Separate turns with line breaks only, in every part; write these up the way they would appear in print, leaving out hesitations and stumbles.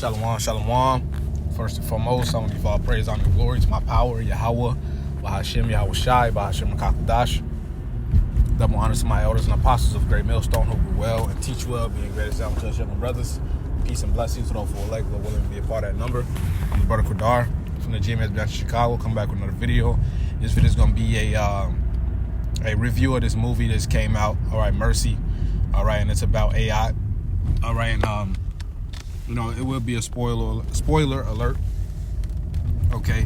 Shalom, shalom. First and foremost, I want to give all praise, honor, and glory to my power, Yahweh, Bahashem, Yahweh Shai, Bahashem Kakadash. Double honor to my elders and apostles of Great Millstone who grew well and teach well, being great example to us younger brothers. Peace and blessings to those who elect, Lord willing to be a part of that number. I'm the brother Qadar from the GMS branch of Chicago. Come back with another video. This video is going to be a review of this movie that came out. All right, Mercy. All right, and it's about AI. All right, and it will be a spoiler alert. Okay,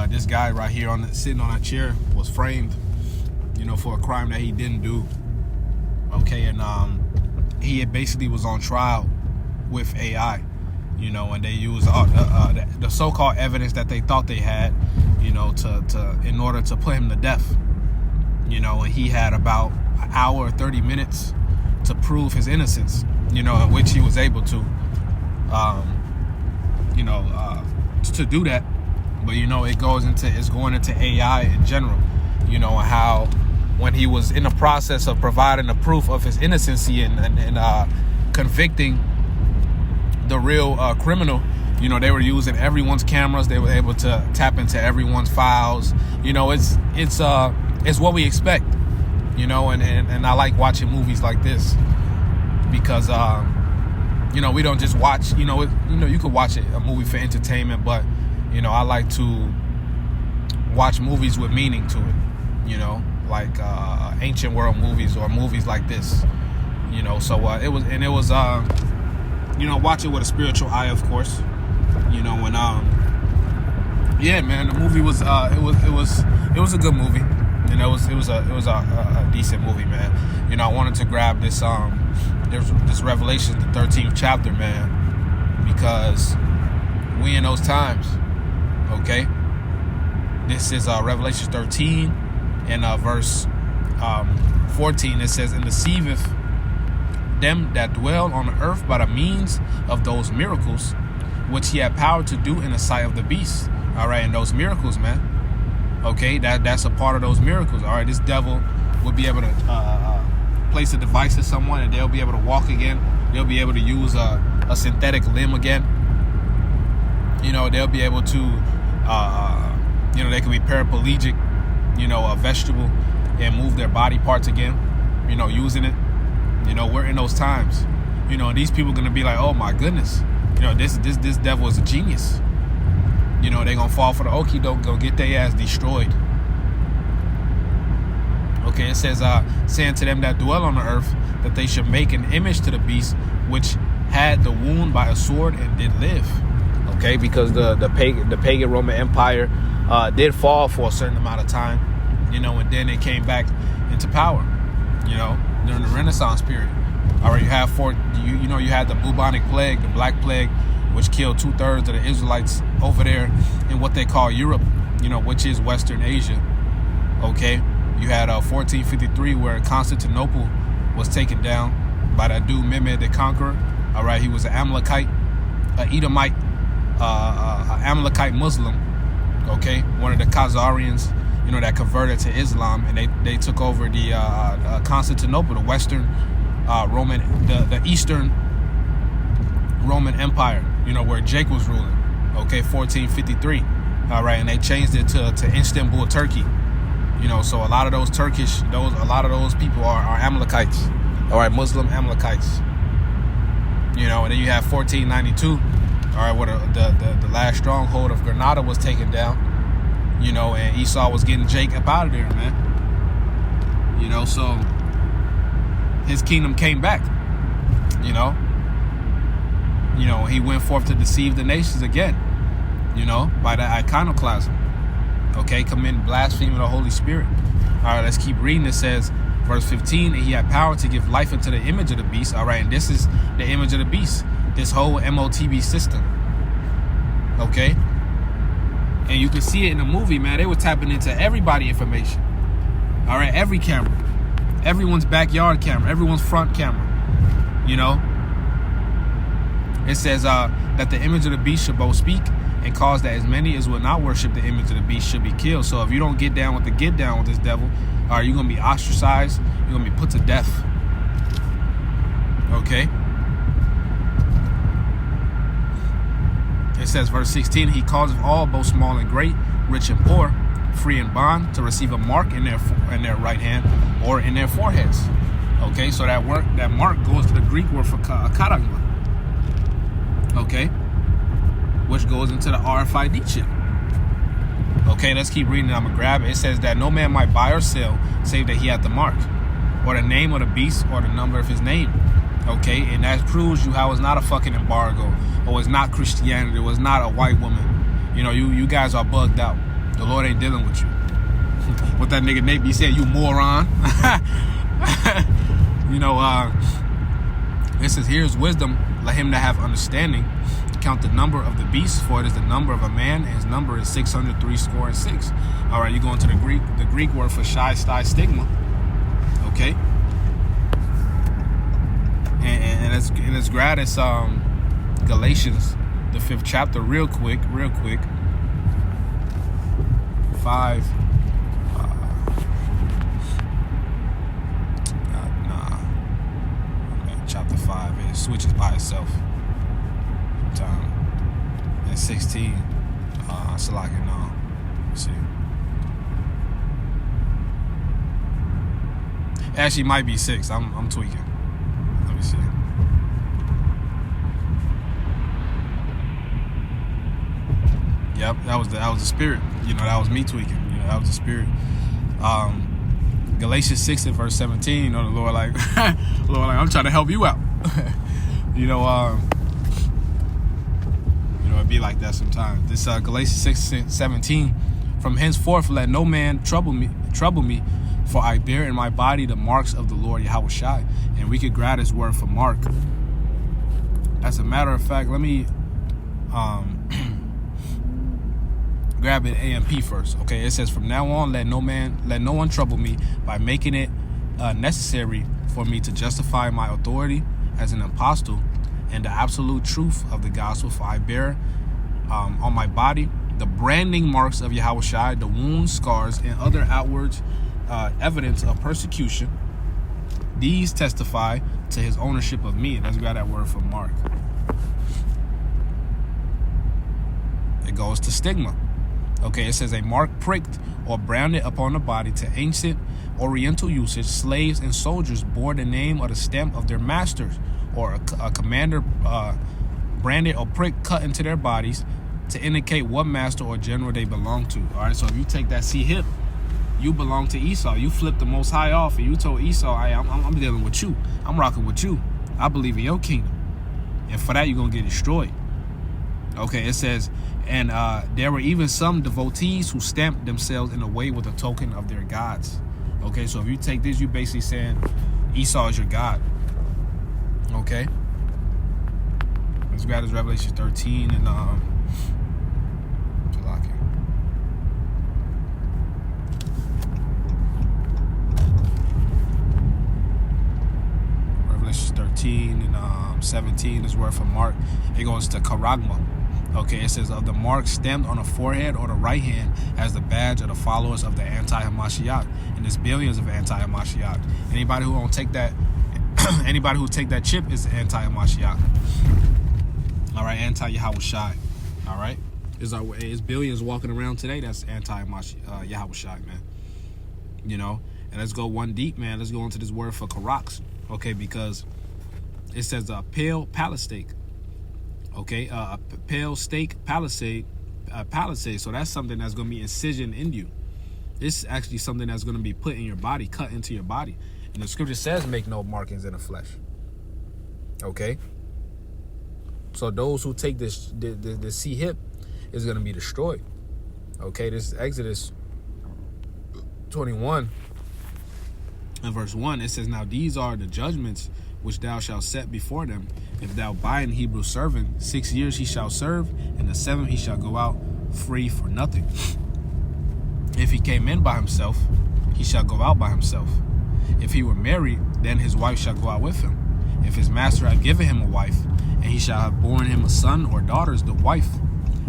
this guy right here sitting on that chair was framed, for a crime that he didn't do. Okay, and he basically was on trial with AI, and they used the so-called evidence that they thought they had, in order to put him to death. And he had about an hour or 30 minutes to prove his innocence, in which he was able to. To do that, but it's going into AI in general, and how when he was in the process of providing the proof of his innocency and convicting the real criminal, they were using everyone's cameras. They were able to tap into everyone's files. It's what we expect, and I like watching movies like this because we don't just watch, you could watch a movie for entertainment, but, I like to watch movies with meaning to it, like ancient world movies or movies like this, so it was, watch it with a spiritual eye, of course, when, yeah, man, the movie was, it was a good movie, and it was a decent movie, man. I wanted to grab this, this Revelation, the 13th chapter, man, because we in those times, okay? This is Revelation 13 and verse 14. It says, "And deceiveth them that dwell on the earth by the means of those miracles, which he had power to do in the sight of the beast." All right, and those miracles, man. Okay, that's a part of those miracles. All right, this devil will be able to place a device to someone and they'll be able to walk again. They'll be able to use a synthetic limb again. They'll be able to, they can be paraplegic, a vegetable, and move their body parts again, using it. We're in those times. These people are going to be like, oh my goodness, this devil is a genius. They're going to fall for the okie doke, go get their ass destroyed. Okay, it says, saying to them that dwell on the earth, that they should make an image to the beast, which had the wound by a sword and did live. Okay, because the pagan Roman Empire did fall for a certain amount of time, and then it came back into power, during the Renaissance period. All right, you had the bubonic plague, the Black Plague, which killed 2/3 of the Israelites over there in what they call Europe, which is Western Asia. Okay. You had 1453 where Constantinople was taken down by that dude Mehmed the Conqueror. All right, he was an Amalekite, an Edomite, an Amalekite Muslim. Okay, one of the Khazarians, that converted to Islam, and they took over the Constantinople, the Western Roman, the Eastern Roman Empire. Where Jake was ruling. Okay, 1453. All right, and they changed it to Istanbul, Turkey. So a lot of those people are Amalekites. All right, Muslim Amalekites. And then you have 1492. All right, where the last stronghold of Granada was taken down. And Esau was getting Jacob out of there, man. So his kingdom came back. He went forth to deceive the nations again. By the iconoclasm. Okay, committing blasphemy of the Holy Spirit. All right, let's keep reading. It says, verse 15, "And he had power to give life unto the image of the beast." All right, and this is the image of the beast. This whole MOTB system. Okay, and you can see it in the movie, man. They were tapping into everybody's information. All right, every camera, everyone's backyard camera, everyone's front camera. It says that the image of the beast should both speak and cause that as many as will not worship the image of the beast should be killed. So if you don't get down with this devil, you're going to be ostracized. You're going to be put to death. Okay? says, verse 16, he causeth all, both small and great, rich and poor, free and bond, to receive a mark in their right hand or in their foreheads. Okay, so that mark goes to the Greek word for charagma. Okay, which goes into the RFID chip. Okay, let's keep reading. I'm gonna grab it. It says that no man might buy or sell save that he had the mark, or the name of the beast, or the number of his name. Okay, and that proves you how it's not a fucking embargo, or it's not Christianity, or it's not a white woman. You know, you guys are bugged out. The Lord ain't dealing with you. What that nigga Nate be saying, you moron. You know, it says, here's wisdom, let him that have understanding count the number of the beast, for it is the number of a man, and his number is 666. All right, you go into the Greek word for stigma. Okay, and it's gratis. Galatians, the 5th chapter, real quick. 5. Chapter 5, it switches by itself. And 16, Salaki, no. Let's see. It actually might be 6. I'm tweaking. Let me see. Yep, that was the spirit. You know, that was me tweaking. You know, that was the spirit. Galatians 6 and verse 17. You know, the Lord like, I'm trying to help you out. You know, it'd be like that sometimes. This Galatians 6:17. From henceforth, let no man trouble me, for I bear in my body the marks of the Lord Yahushua. And we could grab his word for mark. As a matter of fact, let me grab it AMP first. Okay, it says, from now on, let no one trouble me by making it necessary for me to justify my authority as an apostle and the absolute truth of the gospel. For I bear on my body the branding marks of Yahushua, the wounds, scars, and other outward evidence of persecution. These testify to his ownership of me. And let's grab that word for mark. It goes to stigma. Okay, it says a mark pricked or branded upon the body. To ancient Oriental usage, slaves and soldiers bore the name or the stamp of their masters, or a commander branded or pricked cut into their bodies to indicate what master or general they belong to. All right, so if you take that hip, you belong to Esau. You flipped the Most High off, and you told Esau, I'm dealing with you. I'm rocking with you. I believe in your kingdom. And for that, you're going to get destroyed. Okay, it says, and there were even some devotees who stamped themselves in a way with a token of their gods. Okay, so if you take this, you're basically saying Esau is your God. Okay. Let's grab this Revelation 13 and Revelation 13 and 17 is word from Mark. It goes to charagma. Okay, it says, of the mark stamped on the forehead or the right hand as the badge of the followers of the anti-Hamashiach. And there's billions of anti-Hamashiach. Anybody who don't take that, anybody who take that chip is anti-Hamashiach. All right, anti-Yahushai. All right, it's billions walking around today that's anti-Yahushai, man. You know, and let's go one deep, man. Let's go into this word for karaks. Okay, because it says a pale palisade. Okay, a pale steak palisade. So that's something that's going to be incision in you. This is actually something that's going to be put in your body, cut into your body. And the scripture says, make no markings in the flesh. Okay. So those who take the hip is going to be destroyed. Okay, this is Exodus 21 and verse 1. It says, now these are the judgments which thou shalt set before them. If thou buy an Hebrew servant, 6 years he shall serve, and the 7th he shall go out free for nothing. If he came in by himself, he shall go out by himself. If he were married, then his wife shall go out with him. If his master had given him a wife, and he shall have borne him a son or daughters, the wife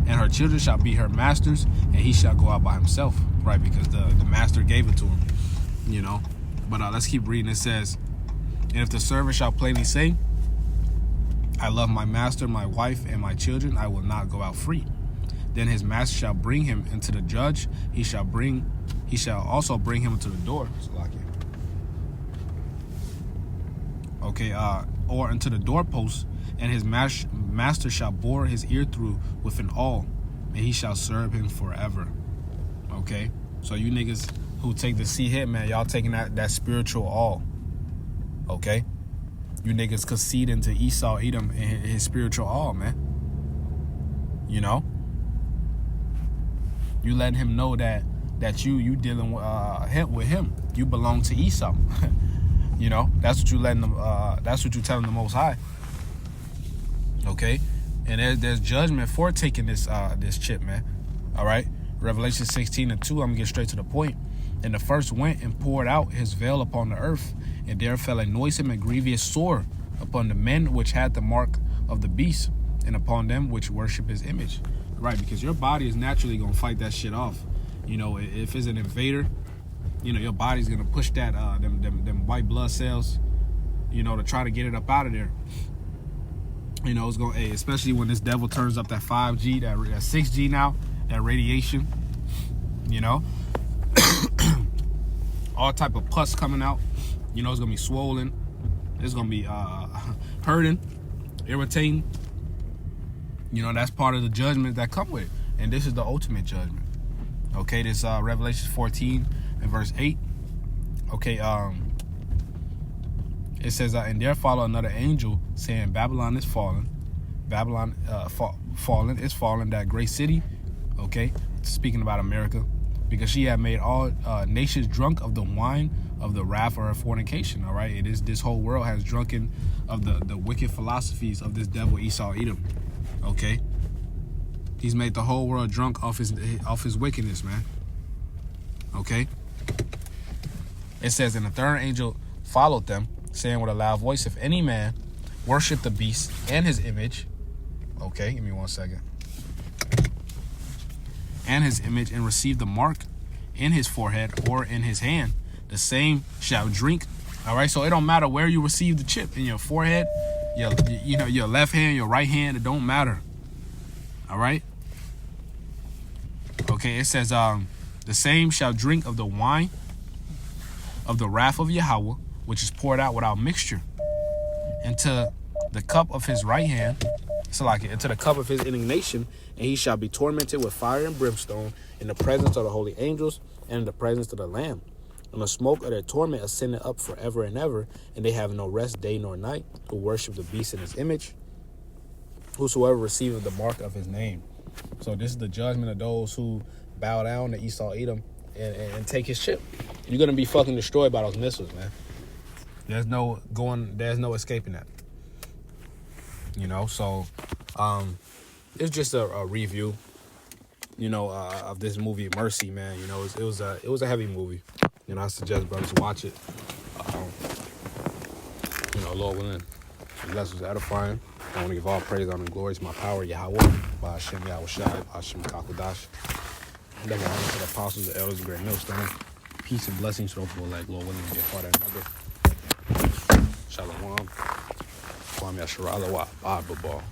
and her children shall be her masters, and he shall go out by himself, right? Because the master gave it to him, you know. But let's keep reading. It says, and if the servant shall plainly say, I love my master, my wife, and my children. I will not go out free. Then his master shall bring him into the judge. He shall also bring him to the door. Okay, or into the doorpost, and his master shall bore his ear through with an awl, and he shall serve him forever. Okay, so you niggas who take the C hit, man, y'all taking that spiritual awl. Okay, you niggas conceding to Esau, Edom, and his spiritual awl, man. You know, you letting him know that you dealing with him. You belong to Esau. You know, that's what you letting them. That's what you telling the Most High. Okay, and there's judgment for taking this chip, man. All right, Revelation 16:2. I'm gonna get straight to the point. And the first went and poured out his veil upon the earth, and there fell a noisome and grievous sore upon the men which had the mark of the beast, and upon them which worship his image. Right, because your body is naturally gonna fight that shit off. You know, if it's an invader, you know, your body's gonna push that them white blood cells, you know, to try to get it up out of there. You know, it's gonna, especially when this devil turns up that 5G, that 6G now, that radiation. You know, all type of pus coming out. You know, it's gonna be swollen. It's gonna be hurting, irritating. You know, that's part of the judgment that come with it. And this is the ultimate judgment. Okay, this Revelation 14 and verse 8. Okay, it says, and there followed another angel saying, Babylon is fallen. Babylon fallen is fallen, that great city. Okay, speaking about America, because she had made all nations drunk of the wine of the wrath of her fornication. All right, it is this whole world has drunken of the wicked philosophies of this devil Esau Edom. Okay, he's made the whole world drunk off his wickedness, man. Okay, it says, and the third angel followed them, saying with a loud voice, if any man worship the beast and his image, okay, give me 1 second, and his image, and receive the mark in his forehead or in his hand, the same shall drink. All right, so it don't matter where you receive the chip, in your forehead, your left hand, your right hand, it don't matter. All right. Okay, it says, the same shall drink of the wine of the wrath of Yahweh, which is poured out without mixture, into the cup of his right hand, into the cup of his indignation, and he shall be tormented with fire and brimstone in the presence of the holy angels and in the presence of the Lamb. And the smoke of their torment ascended up forever and ever, and they have no rest day nor night, who worship the beast in his image, whosoever receiveth the mark of his name. So this is the judgment of those who bow down to Esau Edom and take his chip. You're gonna be fucking destroyed by those missiles, man. There's no escaping that. You know, so it's just a review, you know, of this movie Mercy, man. You know, it was a heavy movie. You know, I suggest brothers watch it. You know, Lord willing, the lesson was edifying. I want to give all praise, honor, and glory to my power, Yahweh, by Hashem Yahweh Shai, by Hashem Kakodash. Double honor to the apostles, the elders, the great millstone. Peace and blessings to those who like, Lord willing, to be a part of another. Shalom. Kwame Asherah, Baba.